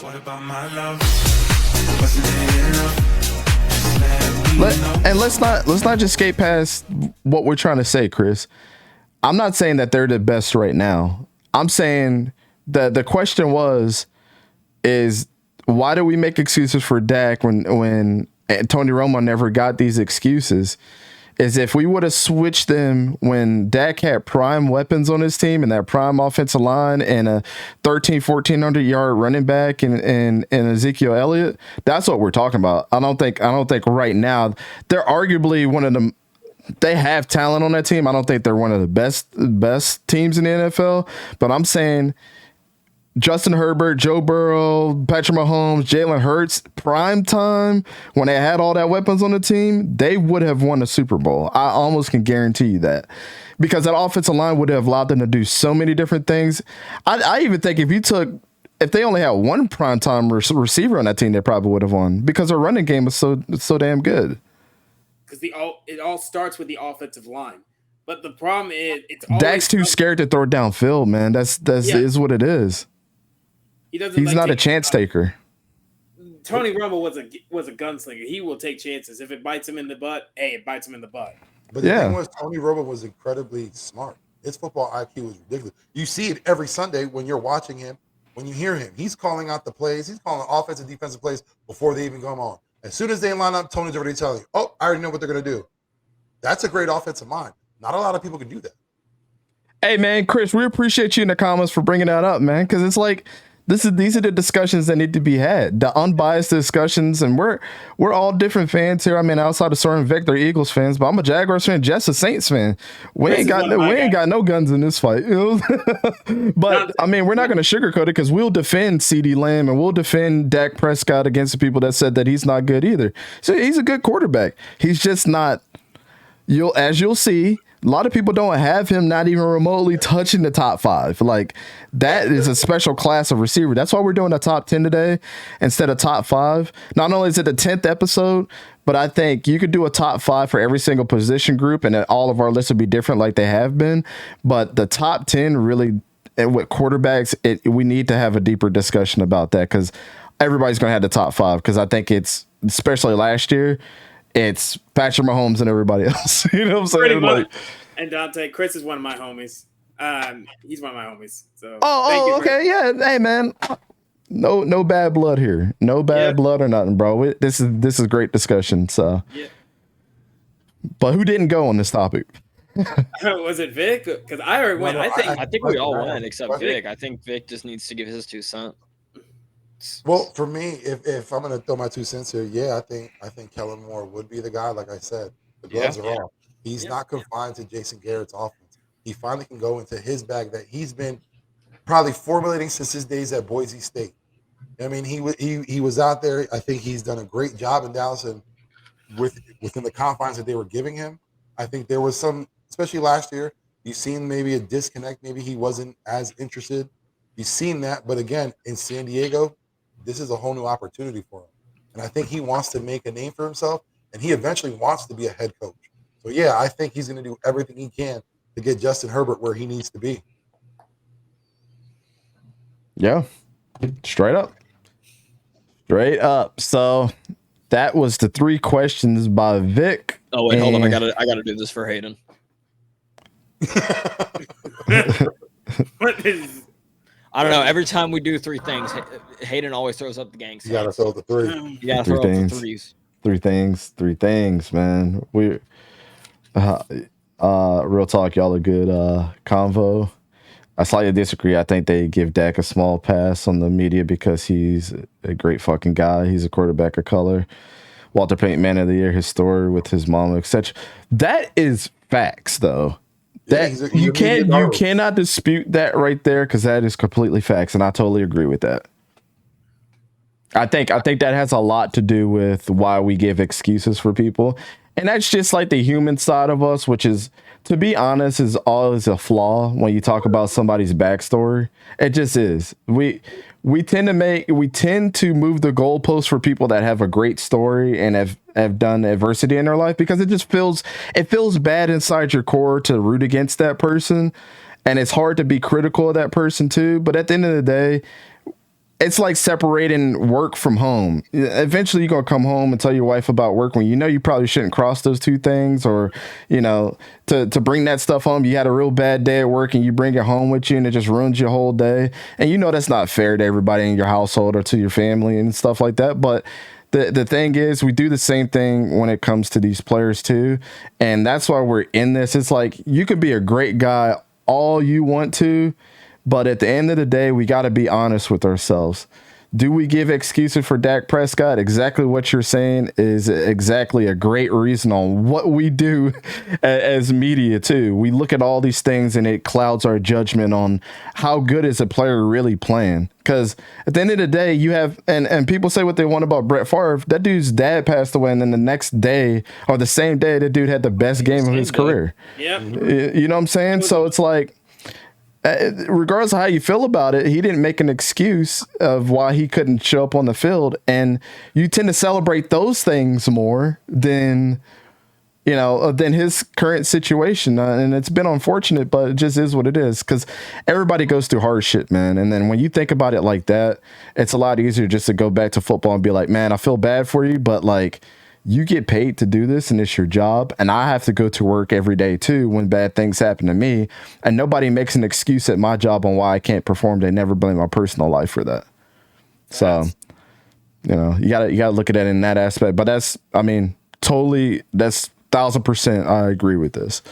What about my love? Wasn't it enough? Just let me know. And let's not just skate past what we're trying to say, Chris. I'm not saying that they're the best right now. I'm saying that the question is why do we make excuses for Dak when Tony Romo never got these excuses? Is if we would have switched them when Dak had prime weapons on his team and that prime offensive line and a 1,400 yard running back and Ezekiel Elliott, that's what we're talking about. I don't think right now they're arguably one of the. They have talent on that team. I don't think they're one of the best teams in the NFL, but I'm saying Justin Herbert, Joe Burrow, Patrick Mahomes, Jalen Hurts, prime time, when they had all that weapons on the team, they would have won the Super Bowl. I almost can guarantee you that. Because that offensive line would have allowed them to do so many different things. I even think if they only had one prime time receiver on that team, they probably would have won. Because their running game was so damn good. Because it all starts with the offensive line. But the problem is Dak's too scared to throw downfield, man. That's is what it is. He's not a chance taker. Tony Romo was a gunslinger. He will take chances. If it bites him in the butt, it bites him in the butt. But the thing was, Tony Romo was incredibly smart. His football IQ was ridiculous. You see it every Sunday when you're watching him, when you hear him. He's calling out the plays. He's calling offensive, defensive plays before they even come on. As soon as they line up, Tony's already telling you, oh, I already know what they're going to do. That's a great offensive mind. Not a lot of people can do that. Hey, man, Chris, we appreciate you in the comments for bringing that up, man, because it's like, these are the discussions that need to be had, the unbiased discussions, and we're all different fans here. I mean, outside of Soren Vic, they're Eagles fans, but I'm a Jaguars fan, Jess a Saints fan. We ain't got no guns in this fight, you know? But I mean, we're not going to sugarcoat it because we'll defend CeeDee Lamb and we'll defend Dak Prescott against the people that said that he's not good either. So he's a good quarterback. He's just not. As you'll see. A lot of people don't have him not even remotely touching the top 5. Like, that is a special class of receiver. That's why we're doing a top 10 today instead of top 5. Not only is it the 10th episode, but I think you could do a top 5 for every single position group and all of our lists would be different like they have been. But the top 10 really, with quarterbacks, we need to have a deeper discussion about that because everybody's going to have the top 5 because I think it's, especially last year, it's Patrick Mahomes and everybody else. You know what I'm saying? Like, and Dante, Chris is one of my homies. He's one of my homies. So okay, yeah. Hey, man, no bad blood here. No bad blood or nothing, bro. This is great discussion. So, but who didn't go on this topic? Was it Vic? Because I heard one. I think we all went except Vic. I think Vic just needs to give his 2 cents. Well, for me, if I'm going to throw my 2 cents here, I think Kellen Moore would be the guy. Like I said, the gloves are off. He's not confined to Jason Garrett's offense. He finally can go into his bag that he's been probably formulating since his days at Boise State. I mean, he was out there. I think he's done a great job in Dallas and within the confines that they were giving him. I think there was some, especially last year, you've seen maybe a disconnect. Maybe he wasn't as interested. You've seen that. But again, in San Diego, this is a whole new opportunity for him. And I think he wants to make a name for himself, and he eventually wants to be a head coach. So, I think he's going to do everything he can to get Justin Herbert where he needs to be. Yeah, straight up. So that was the 3 questions by Vic. Oh, wait, hold on. I gotta do this for Hayden. What is... I don't know. Every time we do 3 things, Hayden always throws up the gang signs. You gotta throw the 3. You gotta throw up the 3s. 3 things, man. We real talk, y'all a good convo. I slightly disagree. I think they give Dak a small pass on the media because he's a great fucking guy. He's a quarterback of color. Walter Payton Man of the Year, his story with his mom, etc. That is facts, though. That you cannot dispute that right there because that is completely facts, and I totally agree with that. I think that has a lot to do with why we give excuses for people, and that's just like the human side of us, which is, to be honest, is always a flaw when you talk about somebody's backstory. It just is. We tend to move the goalposts for people that have a great story and have done adversity in their life because it feels bad inside your core to root against that person, and it's hard to be critical of that person too. But at the end of the day, it's like separating work from home. Eventually you're going to come home and tell your wife about work when you know you probably shouldn't cross those two things, or, you know, to bring that stuff home. You had a real bad day at work and you bring it home with you and it just ruins your whole day. And you know, that's not fair to everybody in your household or to your family and stuff like that. But the thing is, we do the same thing when it comes to these players too. And that's why we're in this. It's like, you could be a great guy all you want to, but at the end of the day, we got to be honest with ourselves. Do we give excuses for Dak Prescott? Exactly what you're saying is exactly a great reason on what we do as media too. We look at all these things and it clouds our judgment on how good is a player really playing. Because at the end of the day, you have, and people say what they want about Brett Favre. That dude's dad passed away, and then the next day or the same day, that dude had the best game of his career. Yeah. You know what I'm saying? So it's like, regardless of how you feel about it, he didn't make an excuse of why he couldn't show up on the field. And you tend to celebrate those things more than, you know, than his current situation. And it's been unfortunate, but it just is what it is, because everybody goes through hard shit, man. And then when you think about it like that, it's a lot easier just to go back to football and be like, man, I feel bad for you, but like, you get paid to do this and it's your job. And I have to go to work every day too when bad things happen to me. And nobody makes an excuse at my job on why I can't perform. They never blame my personal life for that. So, you know, you gotta look at it in that aspect. But that's 1,000% I agree with this.